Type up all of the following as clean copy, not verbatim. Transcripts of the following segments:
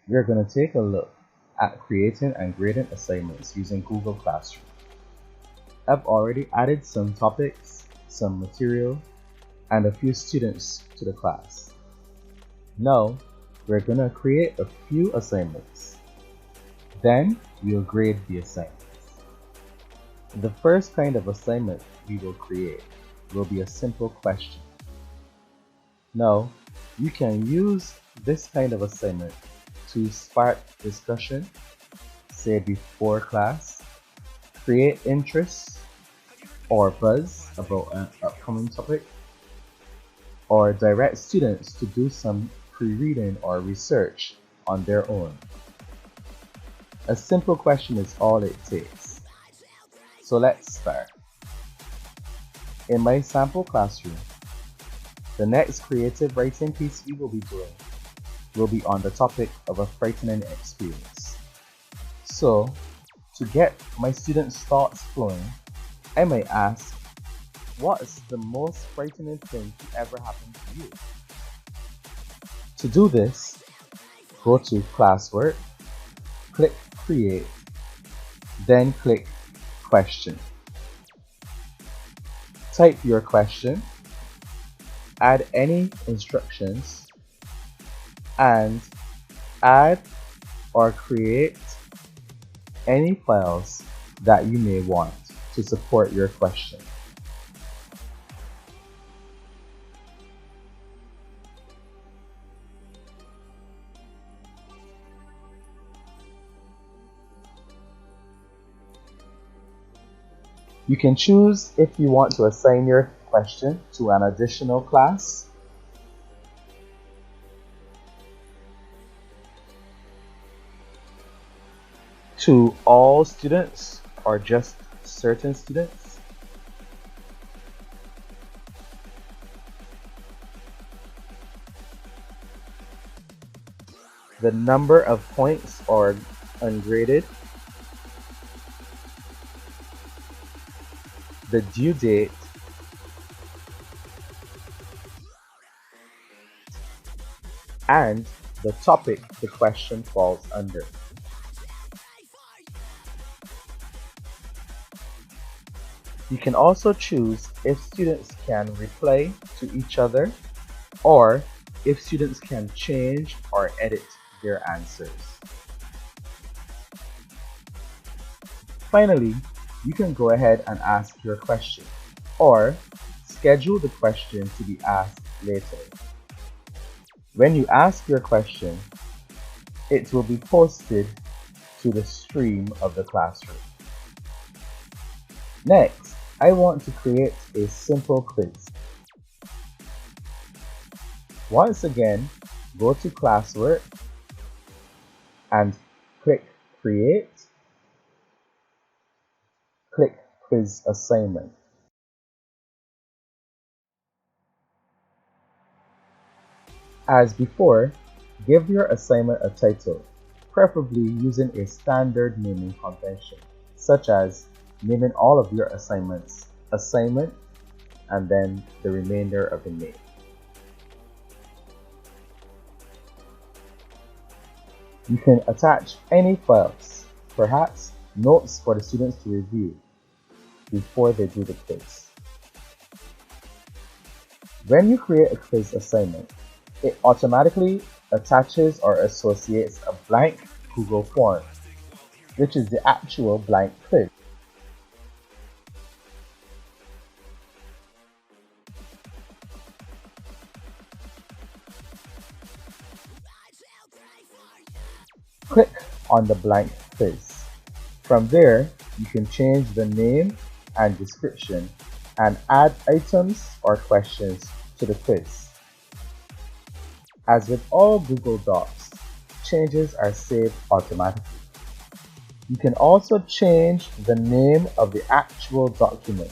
we're going to take a look at creating and grading assignments using Google Classroom. I've already added some topics, some material, and a few students to the class. Now, we're going to create a few assignments. Then, we'll grade the assignments. The first kind of assignment we will create will be a simple question. Now, you can use this kind of assignment to spark discussion, say before class, create interest or buzz about an upcoming topic, or direct students to do some pre-reading or research on their own. A simple question is all it takes. So let's start. In my sample classroom, the next creative writing piece we will be doing will be on the topic of a frightening experience. So, to get my students' thoughts flowing, I might ask, what's the most frightening thing to ever happen to you? To do this, go to Classwork, click Create, then click Question. Type your question, add any instructions, and add or create any files that you may want to support your question. You can choose if you want to assign your question to an additional class, to all students, or just certain students. The number of points or ungraded, the due date, and the topic the question falls under. You can also choose if students can reply to each other or if students can change or edit their answers. Finally, you can go ahead and ask your question or schedule the question to be asked later. When you ask your question, it will be posted to the stream of the classroom. Next, I want to create a simple quiz. Once again, go to Classwork and click Create, click Quiz Assignment. As before, give your assignment a title, preferably using a standard naming convention, such as naming all of your assignments assignment and then the remainder of the name. You can attach any files, perhaps notes for the students to review before they do the quiz. When you create a quiz assignment, it automatically attaches or associates a blank Google form, which is the actual blank quiz. Click on the blank quiz. From there, you can change the name and description and add items or questions to the quiz. As with all Google Docs, changes are saved automatically. You can also change the name of the actual document.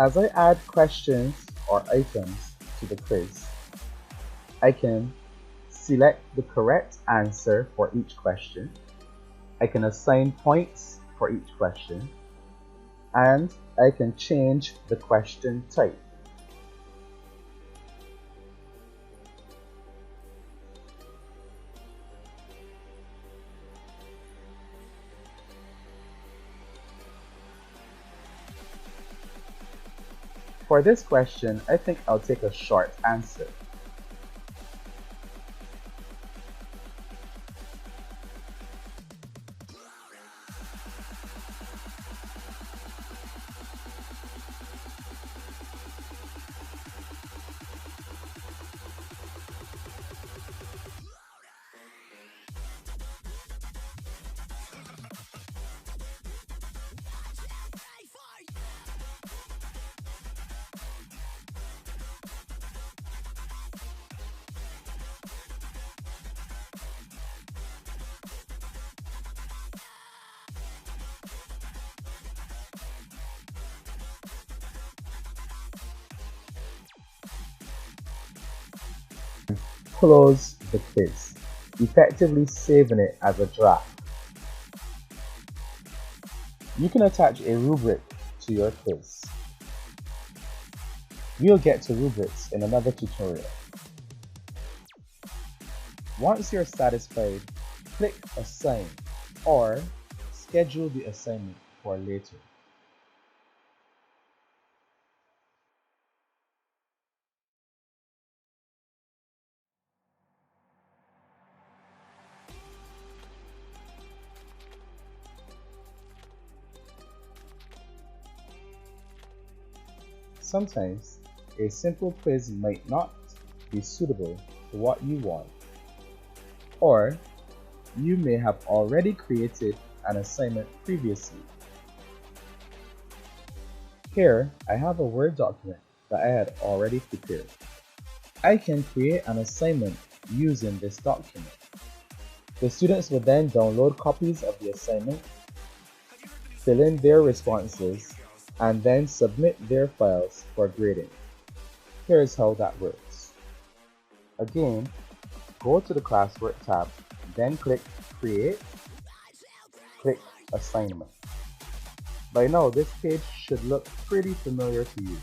As I add questions or items to the quiz. I can select the correct answer for each question. I can assign points for each question. And I can change the question type. For this question, I think I'll take a short answer. Close the quiz, effectively saving it as a draft. You can attach a rubric to your quiz. We'll get to rubrics in another tutorial. Once you're satisfied, click Assign or schedule the assignment for later. Sometimes, a simple quiz might not be suitable to what you want, or you may have already created an assignment previously. Here, I have a Word document that I had already prepared. I can create an assignment using this document. The students will then download copies of the assignment, fill in their responses, and then submit their files for grading. Here's how that works. Again, go to the Classwork tab, then click Create, click Assignment. By now, this page should look pretty familiar to you.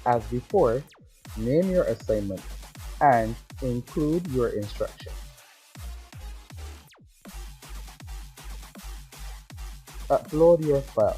As before, name your assignment and include your instruction. Upload your file.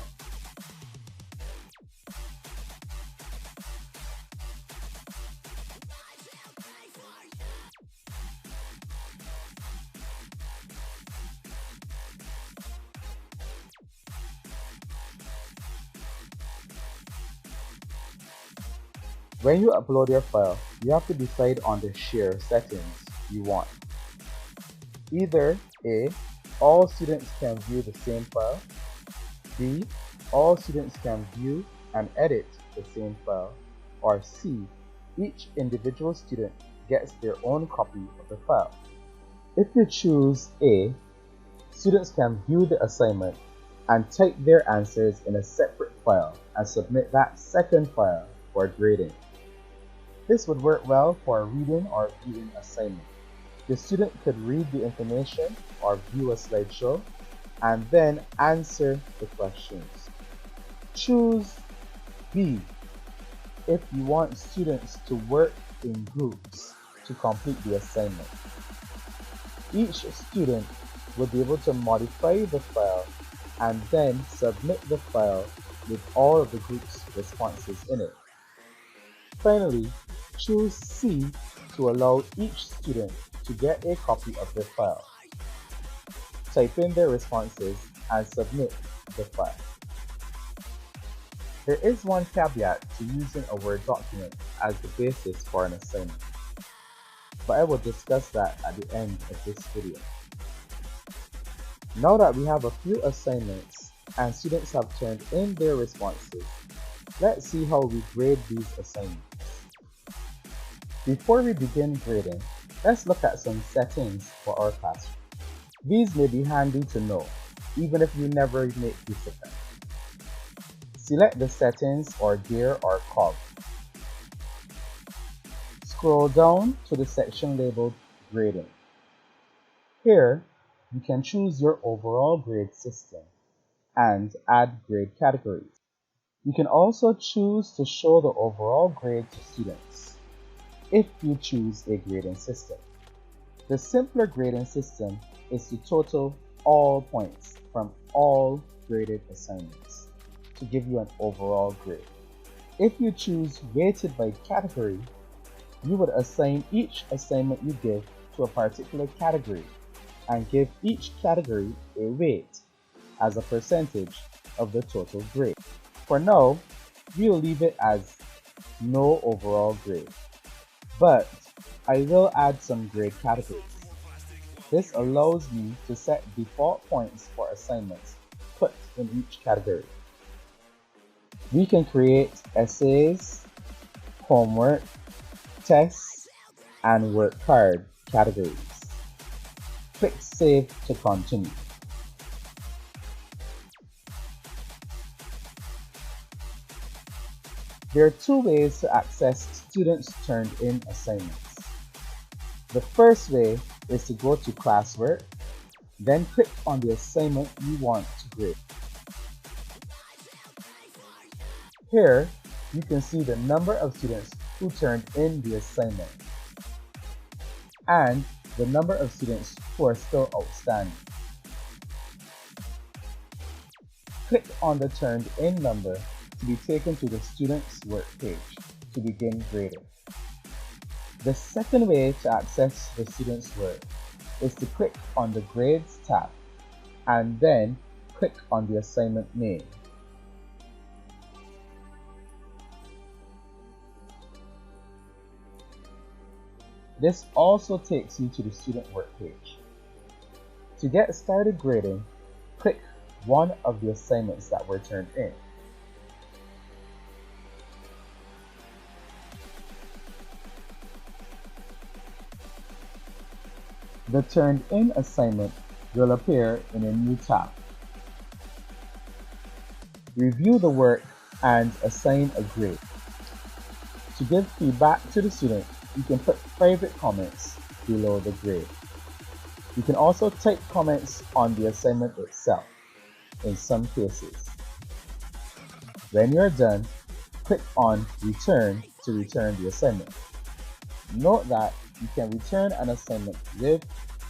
When you upload your file, you have to decide on the share settings you want. Either A, all students can view the same file, B, all students can view and edit the same file, or C, each individual student gets their own copy of the file. If you choose A, students can view the assignment and type their answers in a separate file and submit that second file for grading. This would work well for a reading or viewing assignment. The student could read the information or view a slideshow and then answer the questions. Choose B if you want students to work in groups to complete the assignment. Each student will be able to modify the file and then submit the file with all of the group's responses in it. Finally, choose C to allow each student to get a copy of the file. Type in their responses and submit the file. There is one caveat to using a Word document as the basis for an assignment, but I will discuss that at the end of this video. Now that we have a few assignments and students have turned in their responses, let's see how we grade these assignments. Before we begin grading, let's look at some settings for our classroom. These may be handy to know, even if you never make use of them. Select the settings or gear or cog. Scroll down to the section labeled Grading. Here, you can choose your overall grade system and add grade categories. You can also choose to show the overall grade to students if you choose a grading system. The simpler grading system is to total all points from all graded assignments to give you an overall grade. If you choose weighted by category, you would assign each assignment you give to a particular category and give each category a weight as a percentage of the total grade. For now, we'll leave it as no overall grade, but I will add some grade categories. This allows me to set default points for assignments put in each category. We can create essays, homework, tests, and work hard categories. Click Save to continue. There are two ways to access students' turned-in assignments. The first way is to go to Classwork, then click on the assignment you want to grade. Here, you can see the number of students who turned in the assignment and the number of students who are still outstanding. Click on the turned in number to be taken to the student's work page to begin grading. The second way to access the student's work is to click on the Grades tab and then click on the assignment name. This also takes you to the student work page. To get started grading, click one of the assignments that were turned in. The turned in assignment will appear in a new tab. Review the work and assign a grade. To give feedback to the student, you can put private comments below the grade. You can also type comments on the assignment itself in some cases. When you're done, click on Return to return the assignment. Note that you can return an assignment with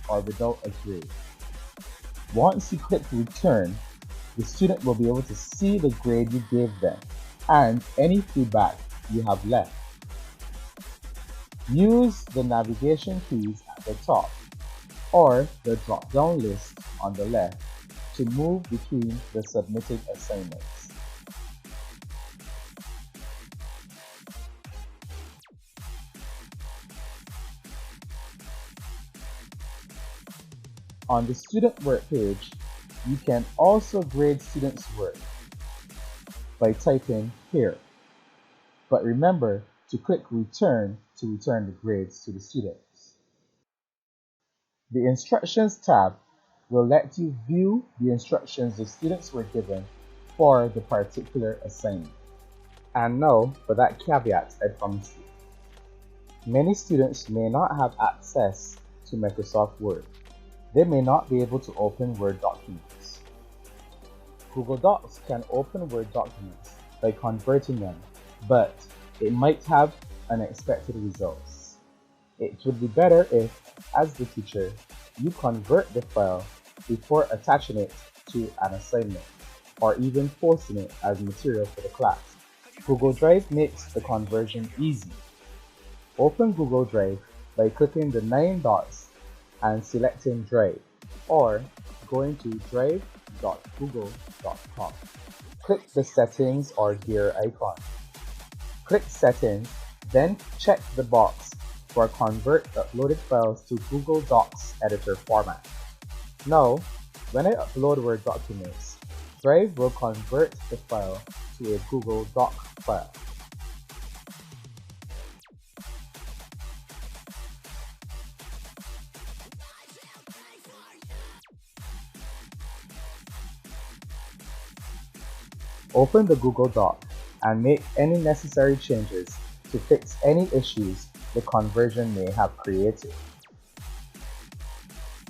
or without a grade. Once you click Return, the student will be able to see the grade you gave them and any feedback you have left. Use the navigation keys at the top or the drop-down list on the left to move between the submitted assignments. On the student work page, you can also grade students' work by typing here. But remember to click Return to return the grades to the students. The Instructions tab will let you view the instructions the students were given for the particular assignment. And now for that caveat I promised you. Many students may not have access to Microsoft Word. They may not be able to open Word documents. Google Docs can open Word documents by converting them, but it might have unexpected results. It would be better if, as the teacher, you convert the file before attaching it to an assignment or even posting it as material for the class. Google Drive makes the conversion easy. Open Google Drive by clicking the 9 dots and selecting Drive or going to drive.google.com. Click the Settings or gear icon. Click Settings, then check the box for Convert uploaded files to Google Docs editor format. Now, when I upload Word documents, Drive will convert the file to a Google Doc file. Open the Google Doc and make any necessary changes to fix any issues the conversion may have created.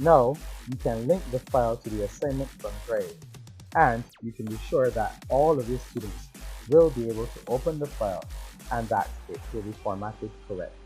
Now, you can link the file to the assignment from Drive, and you can be sure that all of your students will be able to open the file and that it will be formatted correctly.